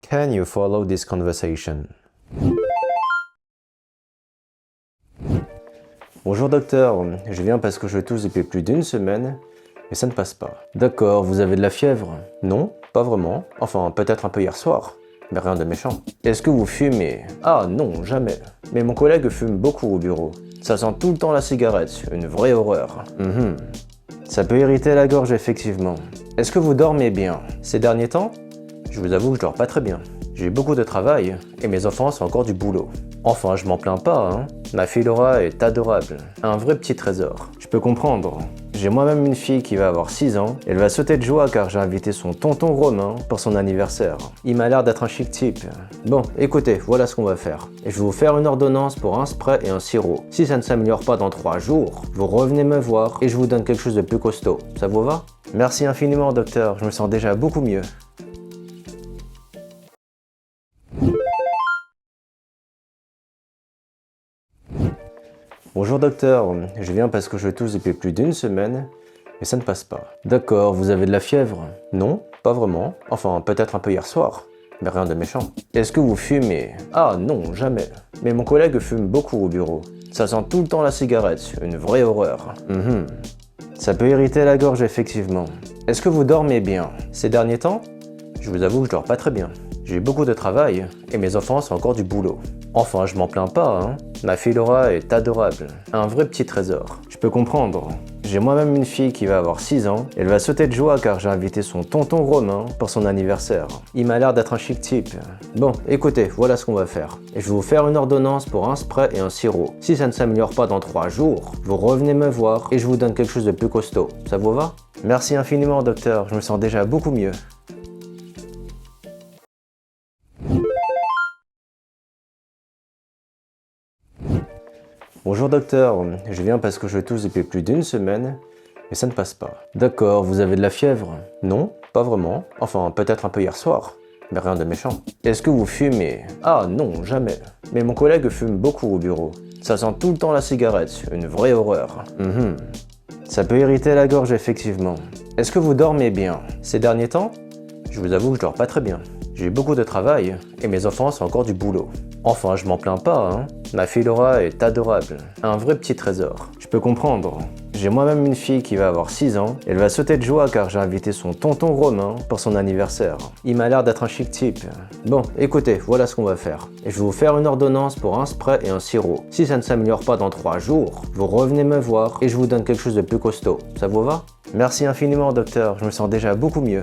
Can you follow this conversation? Bonjour docteur, je viens parce que je tousse depuis plus d'une semaine, mais ça ne passe pas. D'accord, vous avez de la fièvre? Non, pas vraiment. Enfin, peut-être un peu hier soir, mais rien de méchant. Est-ce que vous fumez? Ah non, jamais. Mais mon collègue fume beaucoup au bureau. Ça sent tout le temps la cigarette, une vraie horreur. Ça peut irriter la gorge effectivement. Est-ce que vous dormez bien? Ces derniers temps? Je vous avoue que je dors pas très bien. J'ai beaucoup de travail et mes enfants sont encore du boulot. Enfin, je m'en plains pas, hein. Ma fille Laura est adorable, un vrai petit trésor. Je peux comprendre. J'ai moi-même une fille qui va avoir 6 ans. Elle va sauter de joie car j'ai invité son tonton Romain pour son anniversaire. Il m'a l'air d'être un chic type. Bon, écoutez, voilà ce qu'on va faire. Je vais vous faire une ordonnance pour un spray et un sirop. Si ça ne s'améliore pas dans 3 jours, vous revenez me voir et je vous donne quelque chose de plus costaud. Ça vous va? Merci infiniment, docteur. Je me sens déjà beaucoup mieux. Bonjour docteur, je viens parce que je tousse depuis plus d'une semaine, mais ça ne passe pas. D'accord, vous avez de la fièvre? Non, pas vraiment. Enfin, peut-être un peu hier soir, mais rien de méchant. Est-ce que vous fumez? Ah non, jamais. Mais mon collègue fume beaucoup au bureau. Ça sent tout le temps la cigarette, une vraie horreur. Ça peut irriter la gorge effectivement. Est-ce que vous dormez bien? Ces derniers temps? Je vous avoue que je dors pas très bien. J'ai beaucoup de travail et mes enfants sont encore du boulot. Enfin, je m'en plains pas, hein. Ma fille Laura est adorable, un vrai petit trésor. Je peux comprendre. J'ai moi-même une fille qui va avoir 6 ans. Elle va sauter de joie car j'ai invité son tonton Romain pour son anniversaire. Il m'a l'air d'être un chic type. Bon, écoutez, voilà ce qu'on va faire. Je vais vous faire une ordonnance pour un spray et un sirop. Si ça ne s'améliore pas dans 3 jours, vous revenez me voir et je vous donne quelque chose de plus costaud. Ça vous va? Merci infiniment, docteur. Je me sens déjà beaucoup mieux. Bonjour docteur, je viens parce que je tousse depuis plus d'une semaine, mais ça ne passe pas. D'accord, vous avez de la fièvre? Non, pas vraiment. Enfin, peut-être un peu hier soir, mais rien de méchant. Est-ce que vous fumez? Ah non, jamais. Mais mon collègue fume beaucoup au bureau. Ça sent tout le temps la cigarette, une vraie horreur. Ça peut irriter la gorge effectivement. Est-ce que vous dormez bien? Ces derniers temps? Je vous avoue que je dors pas très bien. J'ai beaucoup de travail et mes enfants sont encore du boulot. Enfin, je m'en plains pas, hein. Ma fille Laura est adorable, un vrai petit trésor. Je peux comprendre. J'ai moi-même une fille qui va avoir 6 ans. Elle va sauter de joie car j'ai invité son tonton Romain pour son anniversaire. Il m'a l'air d'être un chic type. Bon, écoutez, voilà ce qu'on va faire. Je vais vous faire une ordonnance pour un spray et un sirop. Si ça ne s'améliore pas dans 3 jours, vous revenez me voir et je vous donne quelque chose de plus costaud. Ça vous va? Merci infiniment, docteur. Je me sens déjà beaucoup mieux.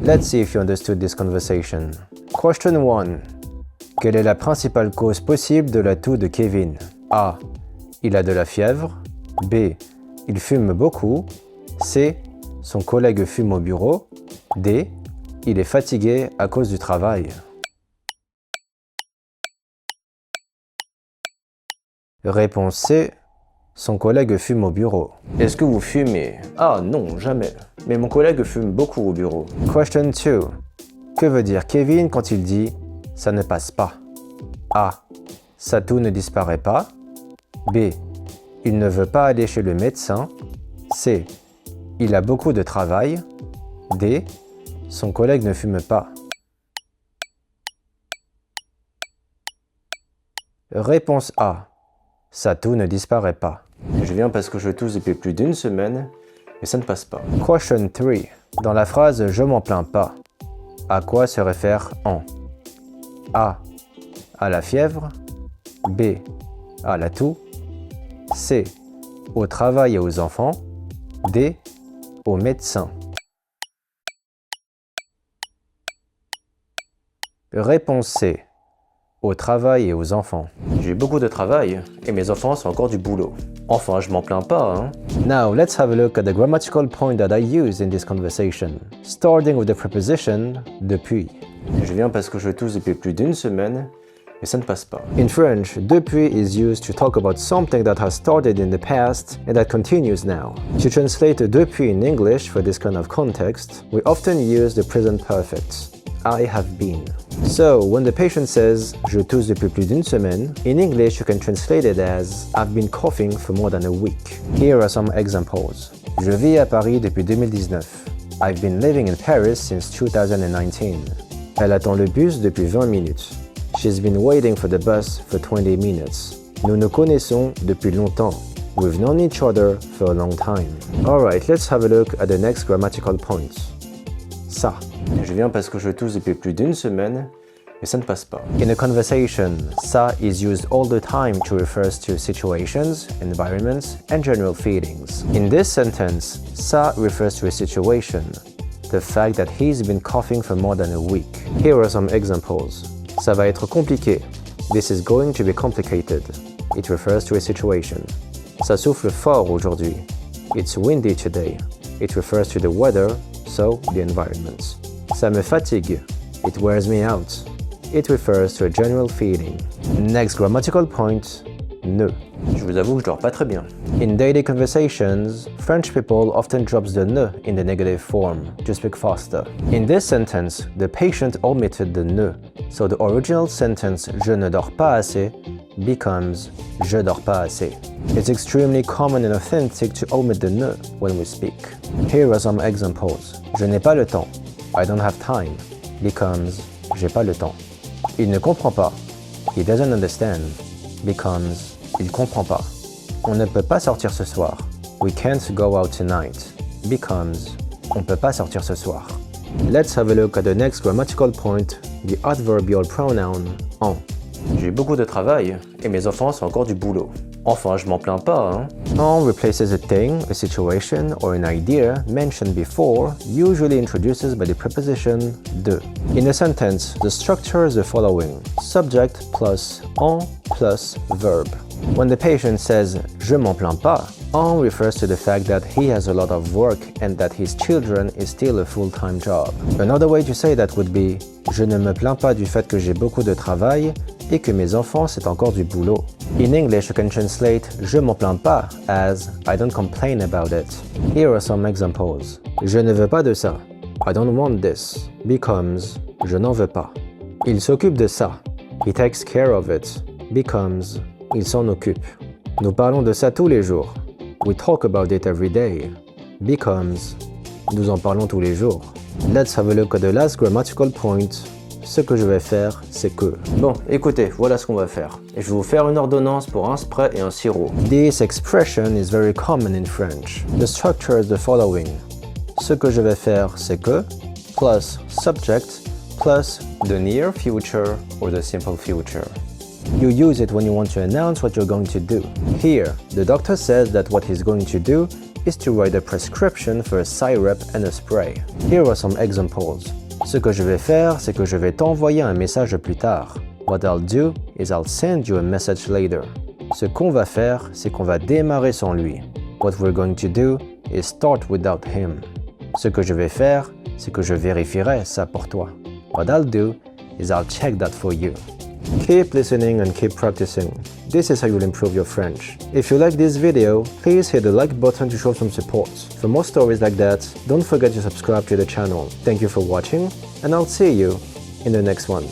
Let's see if you understood this conversation. Question 1. Quelle est la principale cause possible de la toux de Kevin? A. Il a de la fièvre. B. Il fume beaucoup. C. Son collègue fume au bureau. D. Il est fatigué à cause du travail. Réponse C. Son collègue fume au bureau. Est-ce que vous fumez? Ah non, jamais. Mais mon collègue fume beaucoup au bureau. Question 2. Que veut dire Kevin quand il dit « ça ne passe pas » A. Sa toux ne disparaît pas. B. Il ne veut pas aller chez le médecin. C. Il a beaucoup de travail. D. Son collègue ne fume pas. Réponse A. Sa toux ne disparaît pas. Je viens parce que je tousse depuis plus d'une semaine, mais ça ne passe pas. Question 3. Dans la phrase « je m'en plains pas », à quoi se réfère en? A. À la fièvre. B. À la toux. C. Au travail et aux enfants. D. Au médecin. Réponse C. Au travail et aux enfants. J'ai beaucoup de travail et mes enfants sont encore du boulot. Enfin, je m'en plains pas, hein. Now, let's have a look at the grammatical point that I use in this conversation, starting with the preposition depuis. Je viens parce que je tousse depuis plus d'une semaine, mais ça ne passe pas. In French, depuis is used to talk about something that has started in the past and that continues now. To translate depuis in English for this kind of context, we often use the present perfect. I have been. So, when the patient says « Je tousse depuis plus d'une semaine », in English you can translate it as « I've been coughing for more than a week ». Here are some examples. Je vis à Paris depuis 2019. I've been living in Paris since 2019. Elle attend le bus depuis 20 minutes. She's been waiting for the bus for 20 minutes. Nous nous connaissons depuis longtemps. We've known each other for a long time. Alright, let's have a look at the next grammatical point. Ça. Je viens parce que je tousse depuis plus d'une semaine, mais ça ne passe pas. In a conversation, ça is used all the time to refer to situations, environments, and general feelings. In this sentence, ça refers to a situation, the fact that he's been coughing for more than a week. Here are some examples. Ça va être compliqué. This is going to be complicated. It refers to a situation. Ça souffle fort aujourd'hui. It's windy today. It refers to the weather, so the environment. Ça me fatigue. It wears me out. It refers to a general feeling. Next grammatical point, ne. Je vous avoue que je dors pas très bien. In daily conversations, French people often drops the ne in the negative form to speak faster. In this sentence, the patient omitted the ne, so the original sentence je ne dors pas assez becomes je dors pas assez. It's extremely common and authentic to omit the ne when we speak. Here are some examples. Je n'ai pas le temps. I don't have time becomes j'ai pas le temps. Il ne comprend pas. He doesn't understand becomes il comprend pas. On ne peut pas sortir ce soir. We can't go out tonight becomes on peut pas sortir ce soir. Let's have a look at the next grammatical point, the adverbial pronoun en. J'ai beaucoup de travail et mes enfants sont encore du boulot. Enfin, je m'en plains pas, hein. En replaces a thing, a situation, or an idea mentioned before, usually introduced by the preposition de. In a sentence, the structure is the following: subject plus en plus verb. When the patient says « je m'en plains pas », en refers to the fact that he has a lot of work and that his children is still a full-time job. Another way to say that would be « je ne me plains pas du fait que j'ai beaucoup de travail et que mes enfants c'est encore du boulot ». In English, you can translate « je m'en plains pas » as « I don't complain about it ». Here are some examples. Je ne veux pas de ça. I don't want this becomes je n'en veux pas. Il s'occupe de ça. He takes care of it becomes il s'en occupe. Nous parlons de ça tous les jours. We talk about it every day becomes nous en parlons tous les jours. Let's have a look at the last grammatical point. Ce que je vais faire, c'est que... Bon, écoutez, voilà ce qu'on va faire. Je vais vous faire une ordonnance pour un spray et un sirop. This expression is very common in French. The structure is the following. Ce que je vais faire, c'est que, plus subject, plus the near future or the simple future. You use it when you want to announce what you're going to do. Here, the doctor says that what he's going to do is to write a prescription for a syrup and a spray. Here are some examples. Ce que je vais faire, c'est que je vais t'envoyer un message plus tard. What I'll do is I'll send you a message later. Ce qu'on va faire, c'est qu'on va démarrer sans lui. What we're going to do is start without him. Ce que je vais faire, c'est que je vérifierai ça pour toi. What I'll do is I'll check that for you. Keep listening and keep practicing. This is how you'll improve your French. If you like this video, please hit the like button to show some support. For more stories like that, don't forget to subscribe to the channel. Thank you for watching, and I'll see you in the next one.